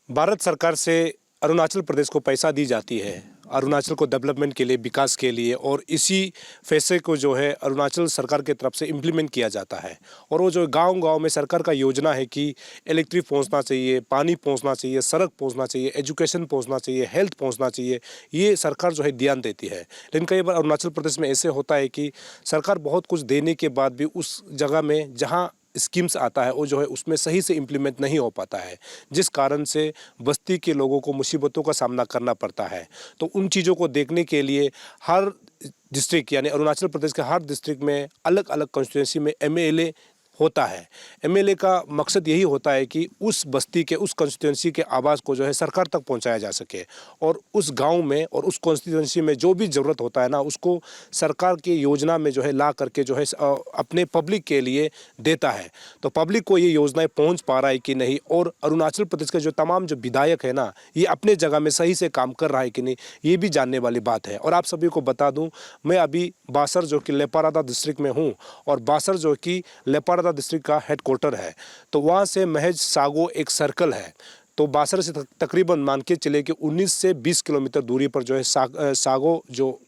भारत सरकार से अरुणाचल प्रदेश को पैसा दी जाती है अरुणाचल को डेवलपमेंट के लिए, विकास के लिए, और इसी पैसे को जो है अरुणाचल सरकार की तरफ से इम्प्लीमेंट किया जाता है। और वो जो गांव-गांव में सरकार का योजना है कि इलेक्ट्रिक पहुंचना चाहिए, पानी पहुंचना चाहिए, सड़क पहुंचना चाहिए, एजुकेशन पहुंचना चाहिए, हेल्थ पहुंचना चाहिए, ये सरकार जो है ध्यान देती है। लेकिन कई बार अरुणाचल प्रदेश में ऐसे होता है कि सरकार बहुत कुछ देने के बाद भी उस जगह में जहाँ स्कीम्स आता है वो जो है उसमें सही से इम्प्लीमेंट नहीं हो पाता है, जिस कारण से बस्ती के लोगों को मुसीबतों का सामना करना पड़ता है। तो उन चीज़ों को देखने के लिए हर डिस्ट्रिक्ट यानी अरुणाचल प्रदेश के हर डिस्ट्रिक्ट में अलग अलग कॉन्स्टिट्यूंसी में एमएलए होता है। एमएलए का मकसद यही होता है कि उस बस्ती के, उस कॉन्स्टिट्यूंसी के आवाज़ को जो है सरकार तक पहुंचाया जा सके, और उस गांव में और उस कॉन्स्टिट्यूंसी में जो भी ज़रूरत होता है ना, उसको सरकार की योजना में जो है ला करके जो है अपने पब्लिक के लिए देता है। तो पब्लिक को ये योजनाएं पहुंच पा रहा है कि नहीं, और अरुणाचल प्रदेश के जो तमाम जो विधायक है ना, ये अपने जगह में सही से काम कर रहा है कि नहीं, ये भी जानने वाली बात है। और आप सभी को बता दूँ, मैं अभी बासर जो कि लेपारादा डिस्ट्रिक्ट में हूँ, और बासर जो कि लेपारादा डिस्ट्रिक्ट का हेडक्वार्टर है। तो वहाँ से महज सागो एक सर्कल है। तो बासर से तकरीबन मान के चले कि 19 से 20 किलोमीटर दूरी पर जो है सागो जो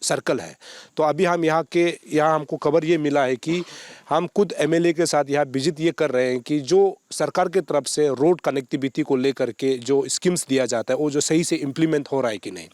सर्कल है। तो अभी हम यहाँ हमको खबर ये मिला है कि हम खुद एमएलए के साथ यहाँ विजिट ये कर रहे हैं कि जो सरकार की तरफ से रोड कनेक्टिविटी को लेकर के जो स्कीम्स दिया जाता है वो जो सही से इम्प्लीमेंट हो रहा है कि नहीं।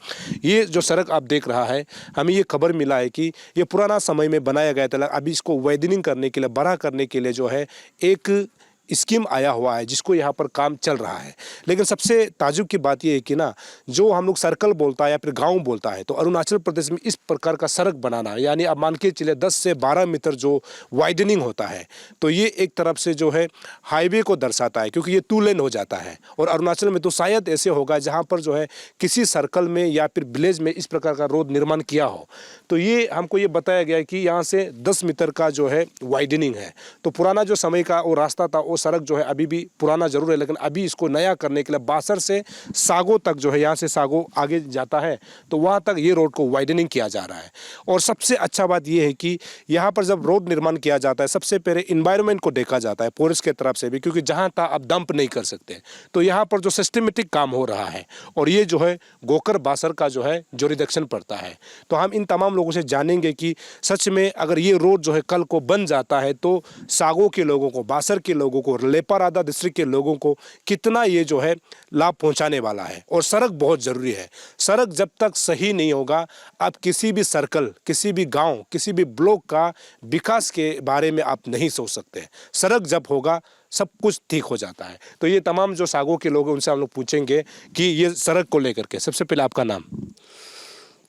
ये जो सड़क आप देख रहा है, हमें ये खबर मिला है कि ये पुराना समय में बनाया गया था, अभी इसको वाइडनिंग करने के लिए, बड़ा करने के लिए जो है एक स्कीम आया हुआ है जिसको यहाँ पर काम चल रहा है। लेकिन सबसे ताजुब की बात यह है कि ना, जो हम लोग सर्कल बोलता है या फिर गांव बोलता है, तो अरुणाचल प्रदेश में इस प्रकार का सड़क बनाना, यानी अब मान के चले 10 से 12 मीटर जो वाइडनिंग होता है, तो ये एक तरफ से जो है हाईवे को दर्शाता है, क्योंकि ये 2 लेन हो जाता है। और अरुणाचल में तो शायद ऐसे होगा जहाँ पर जो है किसी सर्कल में या फिर विलेज में इस प्रकार का रोड निर्माण किया हो। तो ये हमको ये बताया गया कि यहाँ से 10 मीटर का जो है वाइडनिंग है। तो पुराना जो समय का वो रास्ता था, वो सड़क जो है अभी भी पुराना जरूर है, लेकिन अभी इसको नया करने के लिए बासर से सागो तक जो है, यहाँ से सागो आगे जाता है तो वहाँ तक ये रोड को वाइडनिंग किया जा रहा है। और सबसे अच्छा बात ये है कि यहाँ पर जब रोड निर्माण किया जाता है, सबसे पहले इन्वायरमेंट को देखा जाता है फॉरेस्ट की तरफ से भी, क्योंकि जहाँ था आप डंप नहीं कर सकते। तो यहाँ पर जो सिस्टमेटिक काम हो रहा है, और ये जो है गोकर बासर का जो है जुरिडिक्शन पड़ता है। तो हम इन तमाम लोगों से जानेंगे कि सच में अगर ये रोड जो है कल को बन जाता है तो सागो के लोगों को, बासर के लोगों को, लेपारादा डिस्ट्रिक्ट के लोगों को कितना ये जो है लाभ पहुंचाने वाला है। और सड़क बहुत ज़रूरी है। सड़क जब तक सही नहीं होगा, आप किसी भी सर्कल, किसी भी गांव, किसी भी ब्लॉक का विकास के बारे में आप नहीं सोच सकते। सड़क जब होगा सब कुछ ठीक हो जाता है। तो ये तमाम जो सागो के लोग हैं उनसे हम लोग पूछेंगे कि ये सड़क को लेकर के। सबसे पहले आपका नाम?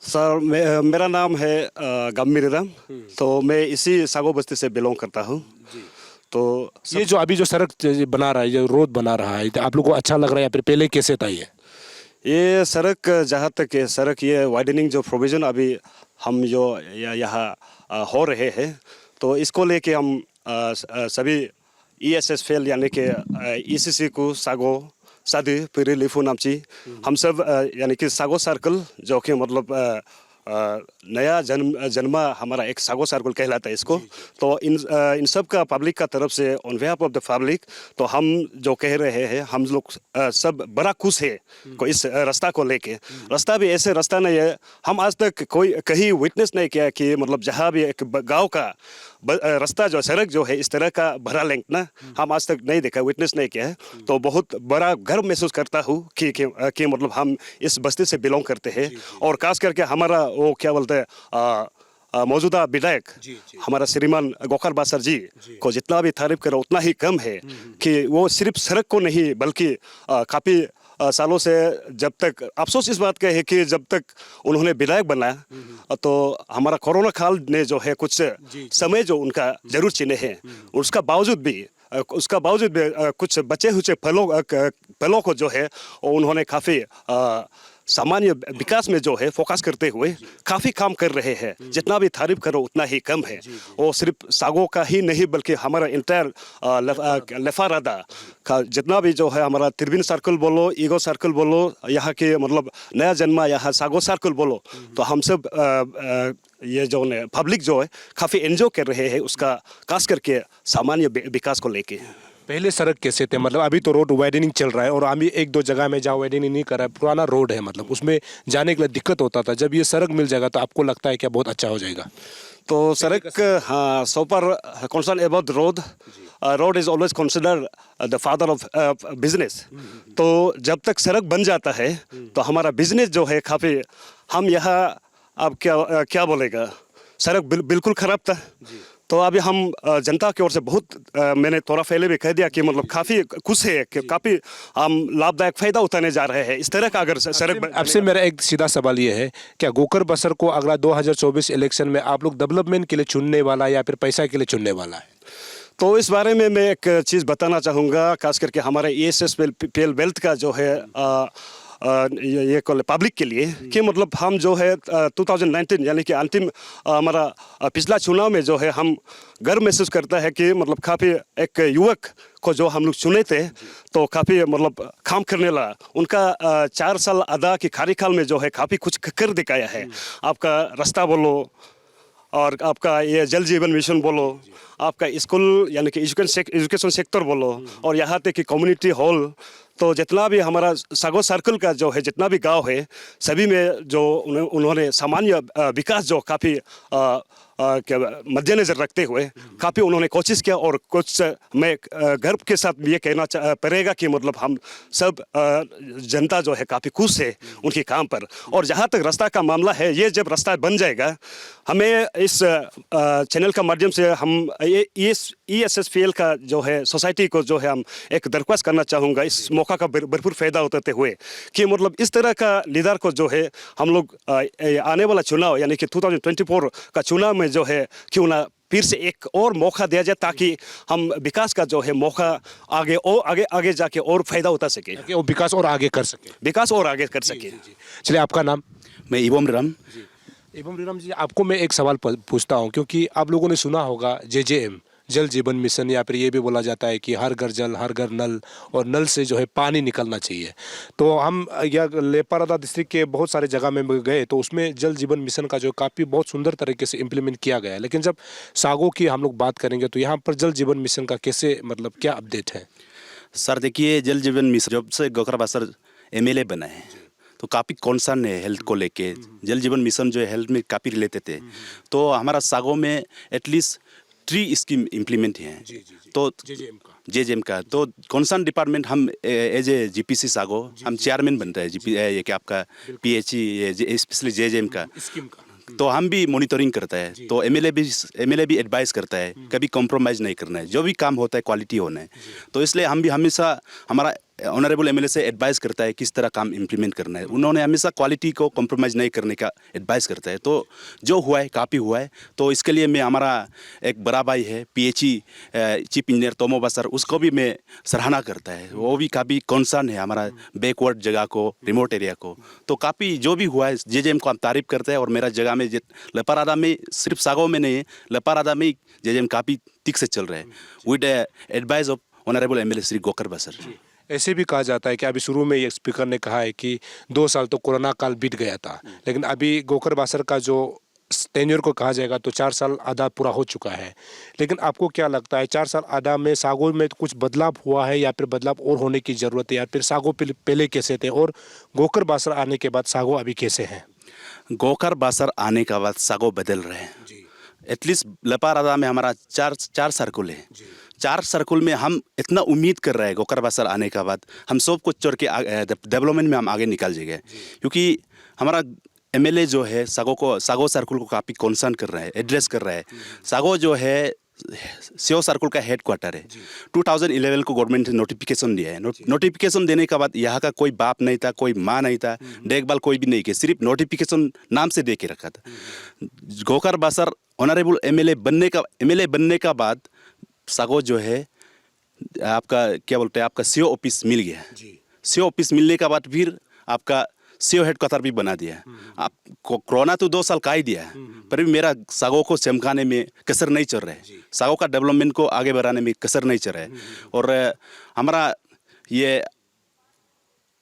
सर, मेरा नाम है गम्मीराम। तो मैं इसी सागो बस्ती से बिलोंग करता हूँ। तो ये जो अभी जो सड़क बना रहा है, जो रोड बना रहा है, तो आप लोगों को अच्छा लग रहा है या फिर पहले कैसे था? ये सड़क, जहाँ तक है सड़क, ये वाइडनिंग जो प्रोविज़न अभी हम जो यहाँ हो रहे हैं, तो इसको लेके हम सभी ESSFL यानी कि ECC को सागो सादी फिर लिफू नामची, हम सब यानी कि सागो सर्कल, जो कि मतलब नया जन्मा हमारा एक सागो सर्कल कहलाता है इसको। तो इन सब का पब्लिक का तरफ से on behalf of the public, तो हम जो कह रहे हैं, हम लोग सब बड़ा खुश है को इस रास्ता को लेके। रास्ता भी ऐसे रास्ता नहीं है, हम आज तक कोई कहीं विटनेस नहीं किया कि मतलब जहाँ भी एक गाँव का रास्ता जो सड़क जो है इस तरह का भरा लेंथ ना, हम आज तक नहीं देखा, विटनेस नहीं किया है। तो बहुत बड़ा गर्व महसूस करता हूँ कि मतलब हम इस बस्ती से बिलोंग करते हैं। और खास करके हमारा वो क्या बोलते हैं मौजूदा विधायक हमारा श्रीमान गोकर बासर जी को जितना भी तारीफ करो उतना ही कम है, कि वो सिर्फ सड़क को नहीं बल्कि काफ़ी सालों से, जब तक अफसोस इस बात का है कि जब तक उन्होंने विधायक बनाया तो हमारा कोरोना काल ने जो है कुछ समय जो उनका जरूर चीने हैं, उसका बावजूद भी कुछ बचे हुए फलों को जो है उन्होंने काफ़ी सामान्य विकास में जो है फोकस करते हुए काफ़ी काम कर रहे हैं। जितना भी तारीफ करो उतना ही कम है। वो सिर्फ सागो का ही नहीं बल्कि हमारा इंटायर लेपारादा का जितना भी जो है, हमारा त्रिवेण सर्कल बोलो, ईगो सर्कल बोलो, यहाँ के मतलब नया जन्मा यहाँ सागो सर्कल बोलो, तो हम सब ये जो पब्लिक जो है काफ़ी एंजॉय कर रहे हैं उसका, खास करके सामान्य विकास को लेके। पहले सड़क कैसे थे, मतलब अभी तो रोड वाइडनिंग चल रहा है और अभी एक दो जगह में जहाँ वाइडनिंग नहीं कर रहा है, पुराना रोड है, मतलब उसमें जाने के लिए दिक्कत होता था। जब ये सड़क मिल जाएगा तो आपको लगता है क्या बहुत अच्छा हो जाएगा? तो सड़क, हाँ, सो पर concern about road, road is always consider the father of business. तो जब तक सड़क बन जाता है तो हमारा बिजनेस जो है काफ़ी, हम यहाँ अब क्या बोलेगा, सड़क बिल्कुल खराब था। तो अभी हम जनता की ओर से बहुत मैंने थोड़ा पहले भी कह दिया कि मतलब काफ़ी खुश है कि काफ़ी हम लाभदायक फ़ायदा उठाने जा रहे हैं इस तरह का अगर सड़क। आपसे मेरा एक सीधा सवाल ये है, क्या गोकर बसर को अगला 2024 इलेक्शन में आप लोग डेवलपमेंट के लिए चुनने वाला या फिर पैसा के लिए चुनने वाला है? तो इस बारे में मैं एक चीज़ बताना चाहूँगा, खास करके हमारे ESSPL वेल्थ का जो है ये पब्लिक के लिए, कि मतलब हम जो है 2019 यानी कि अंतिम हमारा पिछला चुनाव में जो है हम गर्व महसूस करता है कि मतलब काफ़ी एक युवक को जो हम लोग चुने थे तो काफ़ी मतलब काम करने लगा। उनका 4 साल आधा की कार्यकाल में जो है काफ़ी कुछ कर दिखाया है। आपका रास्ता बोलो और आपका ये जल जीवन मिशन बोलो, आपका स्कूल यानी कि एजुकेशन सेक्टर बोलो, और यहाँ तक कि कम्युनिटी हॉल, तो जितना भी हमारा सागो सर्कल का जो है जितना भी गांव है सभी में जो उन्होंने सामान्य विकास जो काफ़ी मद्देनजर रखते हुए काफ़ी उन्होंने कोशिश किया। और कुछ मैं गर्व के साथ ये कहना पड़ेगा कि मतलब हम सब जनता जो है काफ़ी खुश है उनके काम पर। और जहाँ तक रास्ता का मामला है, ये जब रास्ता बन जाएगा, हमें इस चैनल का माध्यम से हम ESSPL का जो है सोसाइटी को जो है हम एक दरख्वास्त करना चाहूँगा इस मौका का भरपूर फ़ायदा उठाते हुए कि मतलब इस तरह का लीडर को जो है हम लोग आने वाला चुनाव यानी कि 2024 का चुनाव में जो है क्यों ना फिर से एक और मौका दिया जाए, ताकि हम विकास का जो है मौका आगे जाके और फायदा उठा सके, कि वो विकास और आगे कर सके। चलिए, आपका नाम? मैं इबोम राम। एवं रीराम जी, आपको मैं एक सवाल पूछता हूँ, क्योंकि आप लोगों ने सुना होगा JJM, जल जीवन मिशन, या फिर ये भी बोला जाता है कि हर घर जल हर घर नल, और नल से जो है पानी निकलना चाहिए। तो हम या लेपारादा डिस्ट्रिक्ट के बहुत सारे जगह में गए तो उसमें जल जीवन मिशन का जो काफ़ी बहुत सुंदर तरीके से इम्प्लीमेंट किया गया है। लेकिन जब सागो की हम लोग बात करेंगे तो यहाँ पर जल जीवन मिशन का कैसे, मतलब क्या अपडेट है? सर देखिए, जल जीवन मिशन जब से गोकर बासर MLA बना है तो काफ़ी कॉन्सर्न है हेल्थ को लेके। जल जीवन मिशन जो है हेल्थ में काफ़ी रिलेटेड है। तो हमारा सागो में एटलीस्ट 3 स्कीम इम्प्लीमेंट हैं। तो JJM का तो कॉन्सर्न डिपार्टमेंट हम एज ए GPC सागो हम चेयरमैन बनता है ये कि आपका PHE स्पेशली JJM का स्कीम का। तो हम भी मॉनिटरिंग करता है। तो MLA भी एडवाइस करता है, कभी कॉम्प्रोमाइज़ नहीं करना है, जो भी काम होता है क्वालिटी होना है। तो इसलिए हम भी हमेशा हमारा ऑनरेबल MLA से एडवाइस करता है किस तरह काम इम्प्लीमेंट करना है। उन्होंने हमेशा क्वालिटी को कॉम्प्रोमाइज़ नहीं करने का एडवाइस करता है। तो जो हुआ है काफ़ी हुआ है। तो इसके लिए मैं हमारा एक बड़ा भाई है PHE चीफ इंजीनियर तोमो बासर, उसको भी मैं सराहना करता है। वो भी काफ़ी कॉन्सर्न है हमारा बैकवर्ड जगह को, रिमोट एरिया को। तो काफ़ी जो भी हुआ है JJM को हम तारीफ करते हैं। और मेरा जगह में लपारादा में, सिर्फ सागो में नहीं है, लपारादा में JJM काफ़ी ठीक से चल रहा है with advice of honourable MLA Shri Gokar Basar. ऐसे भी कहा जाता है कि अभी शुरू में ये स्पीकर ने कहा है कि 2 साल तो कोरोना काल बीत गया था, लेकिन अभी गोकर बासर का जो टेन्योर को कहा जाएगा तो 4 साल आधा पूरा हो चुका है। लेकिन आपको क्या लगता है 4 साल आधा में सागो में कुछ बदलाव हुआ है, या फिर बदलाव और होने की ज़रूरत है, या फिर सागो पहले कैसे थे और गोकर बासर आने के बाद सागो अभी कैसे हैं? गोकर बासर आने के बाद सागो बदल रहे हैं। एटलीस्ट लपारादा में हमारा चार सर्कुल है। 4 सर्कुल में हम इतना उम्मीद कर रहे हैं गोकर बासर आने के बाद हम सब कुछ चढ़ के डेवलपमेंट में हम आगे निकल जाएंगे। क्योंकि हमारा MLA जो है सागो सर्कुल को काफ़ी कॉन्सर्न कर रहा है, एड्रेस कर रहा है। सागो जो है सीओ सर्कुल का हेड क्वार्टर है। 2011 को गवर्नमेंट ने नोटिफिकेशन दिया है। नोटिफिकेशन देने के बाद यहाँ का कोई बाप नहीं था, कोई माँ नहीं था, देखभाल कोई भी नहीं किया, सिर्फ नोटिफिकेशन नाम से दे के रखा था। गोकर बासर ऑनरेबल MLA बनने का बाद सागो जो है आपका क्या बोलते हैं, आपका CO ऑफिस मिल गया। CO ऑफिस मिलने के बाद फिर आपका CO हेड क्वार्टर भी बना दिया। आप कोरोना तो 2 साल का ही दिया है, पर भी मेरा सागो को चमकाने में कसर नहीं चल रहा है। सागो का डेवलपमेंट को आगे बढ़ाने में कसर नहीं चल रहा है। और हमारा ये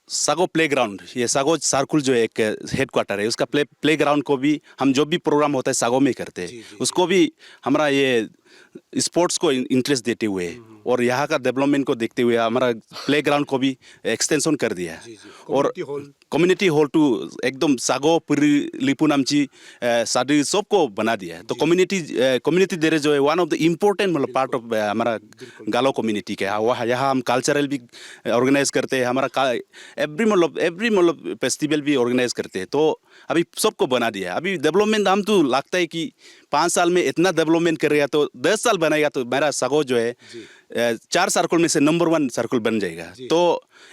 सागो प्लेग्राउंड, ये सागो सर्कुल जो एक हेड क्वार्टर है, उसका प्लेग्राउंड को भी हम जो भी प्रोग्राम होता है सागो में करते हैं। उसको भी हमारा ये स्पोर्ट्स को इंटरेस्ट देते हुए और यहाँ का डेवलपमेंट को देखते हुए हमारा प्लेग्राउंड को भी एक्सटेंशन कर दिया है। और कम्युनिटी हॉल टू एकदम सागो पुरी लिपू नामची सादी सबको बना दिया है। तो कम्युनिटी देर जो है वन ऑफ द इम्पोर्टेंट मतलब पार्ट ऑफ हमारा गालो कम्युनिटी का वहाँ यहाँ हम कल्चरल भी ऑर्गेनाइज करते हैं, हमारा एवरी मतलब फेस्टिवल भी ऑर्गेनाइज करते हैं। तो अभी सबको बना दिया है। अभी डेवलपमेंट हम तो लगता है कि 5 साल में इतना डेवलपमेंट करेगा तो 10 साल बनाएगा तो मेरा सागो जो है 4 सर्कल में से नंबर 1 सर्कल बन जाएगा। तो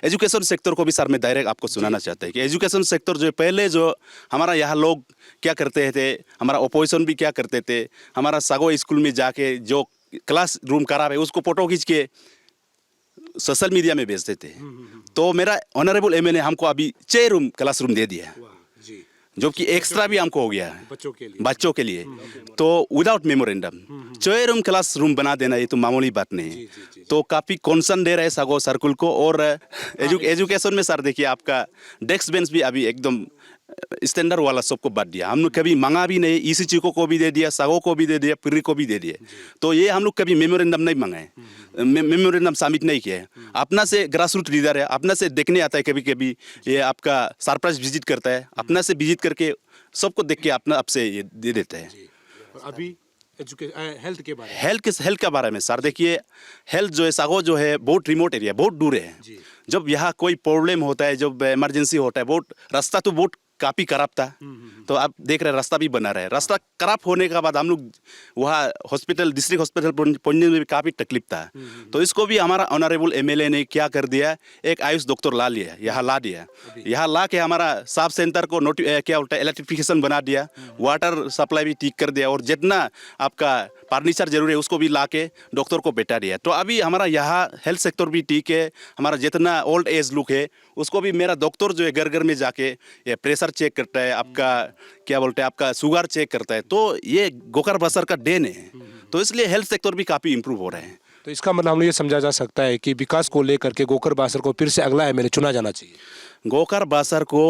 एजुकेशन सेक्टर को भी सर मैं डायरेक्ट आपको सुनाना चाहता है कि एजुकेशन सेक्टर जो पहले जो हमारा यहाँ लोग क्या करते थे, हमारा अपोजिशन भी क्या करते थे, हमारा सागो स्कूल में जाके जो क्लास रूम खराब है उसको फोटो खींच के सोशल मीडिया में भेजते थे। तो मेरा ऑनरेबल एमएलए हमको अभी 6 रूम क्लास रूम दे दिया है, जो कि एक्स्ट्रा भी हमको हो गया है बच्चों के लिए। तो without memorandum 6 room class room बना देना ये तो मामूली बात नहीं है। तो काफ़ी कॉन्सर्न दे रहे हैं सागो सर्कुल को। और एजुकेशन में सर देखिए आपका डेस्क बेंच भी अभी एकदम स्टैंडर्ड वाला सबको बांट दिया। हम लोग कभी मांगा भी नहीं, ईसी को भी दे दिया, सागो को भी दे दिया, पिर्री को भी दे दिया। तो ये हम लोग कभी मेमोरेंडम नहीं मांगे, मेमोरेंडम सबमिट नहीं किया है। अपना से ग्रास रूट लीडर है, अपना से देखने आता है, कभी कभी ये आपका सरप्राइज विजिट करता है, अपना से विजिट करके सबको देख के अपना आपसे ये दे देता है। अभी हेल्थ के बारे में हेल्थ के बारे में सर देखिए, हेल्थ जो है सागो जो है बहुत रिमोट एरिया, बहुत दूर है। जब यहाँ कोई प्रॉब्लम होता है, जब इमरजेंसी होता है, बहुत रास्ता तो बहुत काफ़ी खराब था। तो आप देख रहे हैं रास्ता भी बना रहे हैं। रास्ता खराब होने के बाद हम लोग वहाँ हॉस्पिटल डिस्ट्रिक्ट हॉस्पिटल पहुँचने में भी काफ़ी तकलीफ था। तो इसको भी हमारा ऑनरेबल एमएलए ने क्या कर दिया, एक आयुष डॉक्टर ला लिया, यहाँ ला दिया। यहाँ ला के हमारा सब सेंटर को क्या बोलता है इलेक्ट्रिफिकेशन बना दिया, वाटर सप्लाई भी ठीक कर दिया, और जितना आपका फर्नीचर जरूरी है उसको भी ला के डॉक्टर को बैठा दिया। तो अभी हमारा यहाँ हेल्थ सेक्टर भी ठीक है। हमारा जितना ओल्ड एज लोग है उसको भी मेरा डॉक्टर जो है घर घर में जाके ये प्रेशर चेक करता है, आपका क्या बोलते हैं आपका शुगर चेक करता है। तो ये गोकर बसर का देन है। तो इसलिए हेल्थ सेक्टर भी काफ़ी इम्प्रूव हो रहे हैं। तो इसका मतलब हम लोग ये समझा जा सकता है कि विकास को लेकर के गोकर बासर को फिर से अगला एमएलए चुना जाना चाहिए। गोकर बासर को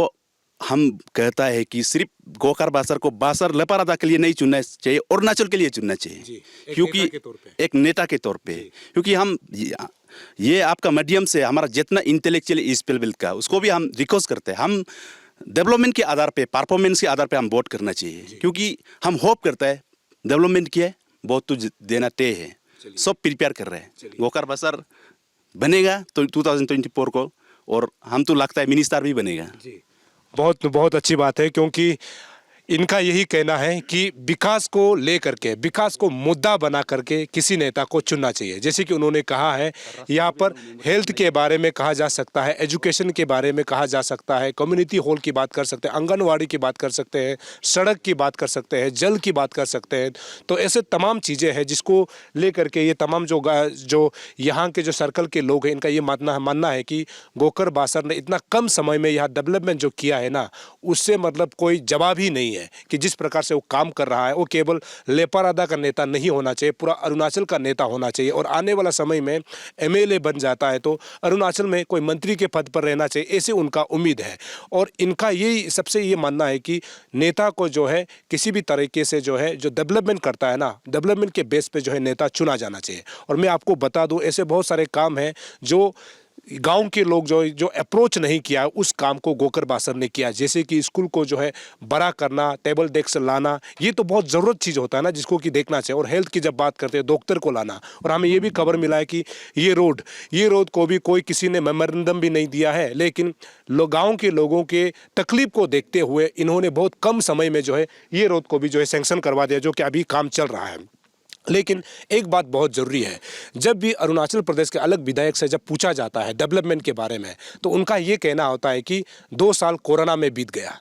हम कहता है कि सिर्फ गोकर बासर को बासर लेपारादा के लिए नहीं चुनना चाहिए, अरुणाचल के लिए चुनना चाहिए, क्योंकि एक नेता के तौर पे क्योंकि हम ये आपका मीडियम से हमारा जितना इंटेलेक्चुअल स्पेल का उसको भी हम रिक्वेस्ट करते हैं। हम डेवलपमेंट के आधार पे, परफॉर्मेंस के आधार पे हम वोट करना चाहिए, क्योंकि हम होप करता है डेवलपमेंट किया है, बहुत तो देना तय है, सब प्रिपेयर कर रहे हैं। गोकर बासर बनेगा तो 2024 को, और हम तो लगता है मिनिस्टर भी बनेगा। बहुत अच्छी बात है, क्योंकि इनका यही कहना है कि विकास को लेकर के, विकास को मुद्दा बना करके किसी नेता को चुनना चाहिए। जैसे कि उन्होंने कहा है, यहाँ पर हेल्थ के बारे में कहा जा सकता है, एजुकेशन के बारे में कहा जा सकता है, कम्युनिटी हॉल की बात कर सकते हैं, आंगनवाड़ी की बात कर सकते हैं, सड़क की बात कर सकते हैं, जल की बात कर सकते हैं। तो ऐसे तमाम चीज़ें हैं जिसको लेकर के ये तमाम जो यहाँ के जो सर्कल के लोग हैं, इनका ये मानना है कि गोकर बासर ने इतना कम समय में यहाँ डेवलपमेंट जो किया है ना, उससे मतलब कोई जवाब ही नहीं है कि जिस प्रकार से वो काम कर रहा है। वो केवल लेपारादा का नेता नहीं होना चाहिए, पूरा अरुणाचल का नेता होना चाहिए। और आने वाला समय में एमएलए बन जाता है तो अरुणाचल में कोई मंत्री के पद पर रहना चाहिए, ऐसे उनका उम्मीद है। और इनका यही सबसे ये मानना है कि नेता को जो है किसी भी तरीके से जो है जो डेवलपमेंट करता है ना, डेवलपमेंट के बेस पे जो है नेता चुना जाना चाहिए। और मैं आपको बता दूं, ऐसे बहुत सारे काम हैं जो गांव के लोग जो अप्रोच नहीं किया, उस काम को गोकर बासर ने किया। जैसे कि स्कूल को जो है बड़ा करना, टेबल डेस्क लाना, ये तो बहुत ज़रूरत चीज़ होता है ना, जिसको कि देखना चाहिए। और हेल्थ की जब बात करते हैं, डॉक्टर को लाना। और हमें ये भी खबर मिला है कि ये रोड को भी कोई किसी ने मेमोरेंडम भी नहीं दिया है, लेकिन गाँव के लोगों के तकलीफ को देखते हुए इन्होंने बहुत कम समय में जो है ये रोड को भी जो है सैंक्शन करवा दिया, जो कि अभी काम चल रहा है। लेकिन एक बात बहुत ज़रूरी है, जब भी अरुणाचल प्रदेश के अलग विधायक से जब पूछा जाता है डेवलपमेंट के बारे में, तो उनका ये कहना होता है कि 2 साल कोरोना में बीत गया,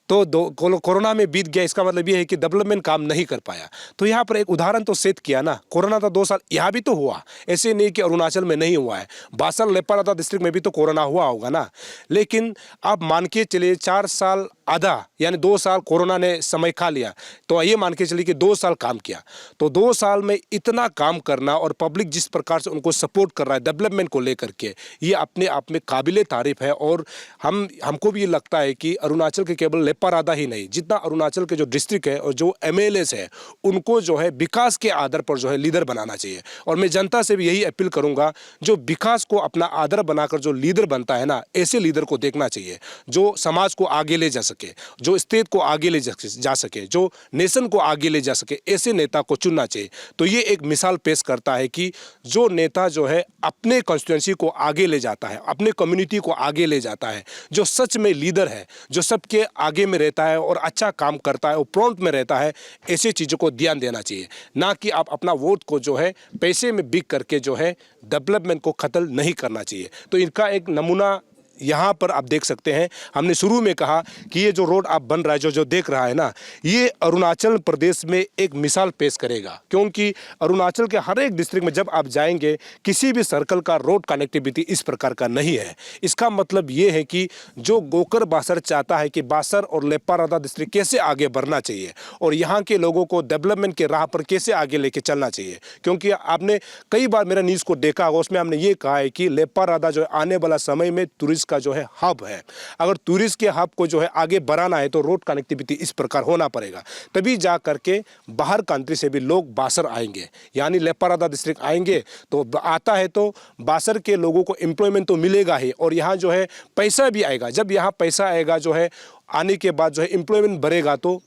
तो कोरोना में बीत गया, इसका मतलब ये है कि डेवलपमेंट काम नहीं कर पाया। तो यहाँ पर एक उदाहरण तो सेट किया ना, कोरोना तो 2 साल यहाँ भी तो हुआ, ऐसे नहीं कि अरुणाचल में नहीं हुआ है। बासर लेपारादा डिस्ट्रिक्ट में भी तो कोरोना हुआ होगा ना। लेकिन आप मान के चलिए 4 साल आधा यानी 2 साल कोरोना ने समय खा लिया, तो ये मान के चलिए कि 2 साल काम किया। तो 2 साल में इतना काम करना और पब्लिक जिस प्रकार से उनको सपोर्ट कर रहा है डेवलपमेंट को लेकर के, ये अपने आप में काबिले तारीफ है। और हमको भी ये लगता है कि अरुणाचल के केवल लेपा रादा ही नहीं, जितना अरुणाचल के जो डिस्ट्रिक्ट है और जो MLAs है उनको जो है विकास के आधार पर जो है लीडर बनाना चाहिए। और मैं जनता से भी यही अपील करूंगा, जो विकास को अपना आधार बनाकर जो लीडर बनता है ना, ऐसे लीडर को देखना चाहिए जो समाज को आगे ले जा सके, जो स्टेट को आगे ले जा सके, जो नेशन को आगे ले जा सके, ऐसे नेता को चुनना चाहिए। तो ये एक मिसाल पेश करता है कि जो नेता जो है अपने कॉन्स्टिट्यूंसी को आगे ले जाता है, अपने कम्युनिटी को आगे ले जाता है, जो सच में लीडर है, जो सबके आगे में रहता है और अच्छा काम करता है और प्रॉम्प्ट में रहता है, ऐसी चीज़ों को ध्यान देना चाहिए। ना कि आप अपना वोट को जो है पैसे में बिक करके जो है डेवलपमेंट को खत्म नहीं करना चाहिए। तो इनका एक नमूना यहाँ पर आप देख सकते हैं। हमने शुरू में कहा कि ये जो रोड आप बन रहा है, जो देख रहा है ना, ये अरुणाचल प्रदेश में एक मिसाल पेश करेगा। क्योंकि अरुणाचल के हर एक डिस्ट्रिक्ट में जब आप जाएंगे, किसी भी सर्कल का रोड कनेक्टिविटी इस प्रकार का नहीं है। इसका मतलब ये है कि जो गोकर बासर चाहता है कि बासर और लेपा रादा डिस्ट्रिक्ट कैसे आगे बढ़ना चाहिए और यहाँ के लोगों को डेवलपमेंट के राह पर कैसे आगे लेके चलना चाहिए। क्योंकि आपने कई बार मेरा न्यूज़ को देखा होगा, उसमें हमने ये कहा है कि लेपा रादा जो है आने वाला समय में टूरिस्ट का जो है हब है। अगर टूरिस्ट के हब को जो है आगे बढ़ाना है तो रोड कनेक्टिविटी इस प्रकार होना पड़ेगा, तभी जा करके बाहर कंट्री से भी लोग बासर आएंगे, यानी लेपा रादा डिस्ट्रिक्ट आएंगे। तो आता है तो बासर के लोगों को एम्प्लॉयमेंट तो मिलेगा ही, और यहाँ जो है पैसा भी आएगा। जब यहाँ पैसा आएगा जो है, आने के बाद जो है एम्प्लॉयमेंट बढ़ेगा तो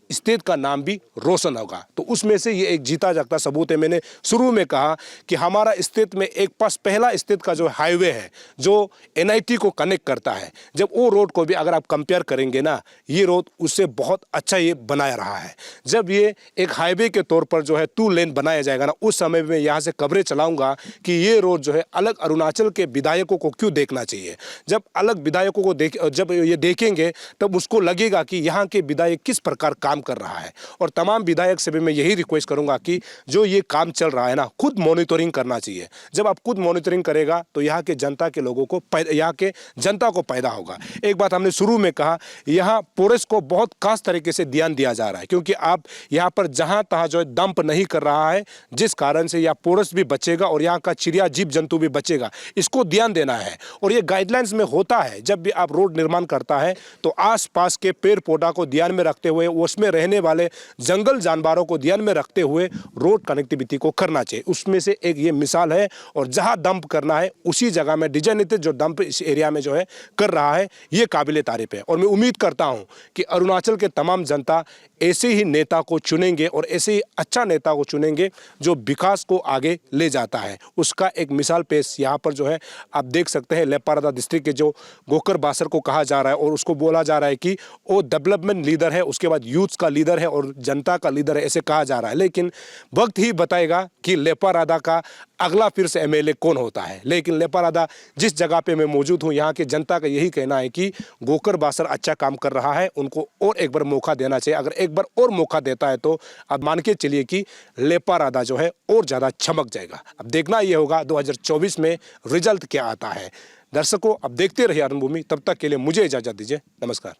स्टेट का नाम भी रोशन होगा। तो उसमें से ये एक जीता जागता सबूत है। मैंने शुरू में कहा कि हमारा स्टेट में एक पास पहला स्टेट का जो हाईवे है जो NIT को कनेक्ट करता है, जब वो रोड को भी अगर आप कंपेयर करेंगे ना, ये रोड उससे बहुत अच्छा ये बनाया रहा है। जब ये एक हाईवे के तौर पर जो है 2 लेन बनाया जाएगा ना, उस समय में यहाँ से खबरें चलाऊंगा कि ये रोड जो है अलग अरुणाचल के विधायकों को क्यों देखना चाहिए। जब अलग विधायकों को जब ये देखेंगे तब उसको लगेगा कि यहाँ के विधायक किस प्रकार काम कर रहा है। और तमाम विधायक से भी मैं यही रिक्वेस्ट करूंगा कि जो ये काम चल रहा है ना, खुद मॉनिटरिंग करना चाहिए। जब आप खुद मॉनिटरिंग करेगा तो यहाँ के जनता के लोगों को, यहाँ के जनता को फायदा होगा। एक बात हमने शुरू में कहा, यहाँ फॉरेस्ट को बहुत खास तरीके से ध्यान दिया जा रहा है, क्योंकि आप यहाँ पर जहाँ तहाँ जो है डंप नहीं कर रहा है, जिस कारण से यहाँ फॉरेस्ट भी बचेगा और यहाँ का चिड़िया जीव जंतु भी बचेगा। इसको ध्यान देना है। और ये गाइडलाइंस में होता है, जब भी आप रोड निर्माण करता है तो आसपास के पेड़ पौधा को ध्यान में रखते हुए, उसमें रहने वाले जंगल जानवरों को ध्यान में रखते हुए रोड कनेक्टिविटी को करना चाहिए। उसमें से एक ये मिसाल है। और जहां डंप करना है उसी जगह में डिजाइनेटेड जो डंप इस एरिया में जो है कर रहा है, ये काबिले तारीफ है। और मैं उम्मीद करता हूं कि अरुणाचल के तमाम जनता ऐसे ही नेता को चुनेंगे और ऐसे ही अच्छा नेता को चुनेंगे जो विकास को आगे ले जाता है। उसका एक मिसाल पेश यहाँ पर जो है आप देख सकते हैं। लेपा रादा डिस्ट्रिक्ट के जो गोकर बासर को कहा जा रहा है और उसको बोला जा रहा है कि वो डेवलपमेंट लीडर है, उसके बाद यूथ का लीडर है और जनता का लीडर है, ऐसे कहा जा रहा है। लेकिन वक्त ही बताएगा कि लेपा रादा का अगला फिर से MLA कौन होता है। लेकिन लेपा रादा जिस जगह पे मैं मौजूद हूँ, यहाँ के जनता का यही कहना है कि गोकर बासर अच्छा काम कर रहा है, उनको और एक बार मौका देना चाहिए। अगर एक बार और मौका देता है तो अब मान के चलिए कि लेपा रादा जो है और ज़्यादा चमक जाएगा। अब देखना ये होगा 2024 में रिजल्ट क्या आता है। दर्शकों, अब देखते रहिए रणभूमि। तब तक के लिए मुझे इजाज़त दीजिए। नमस्कार।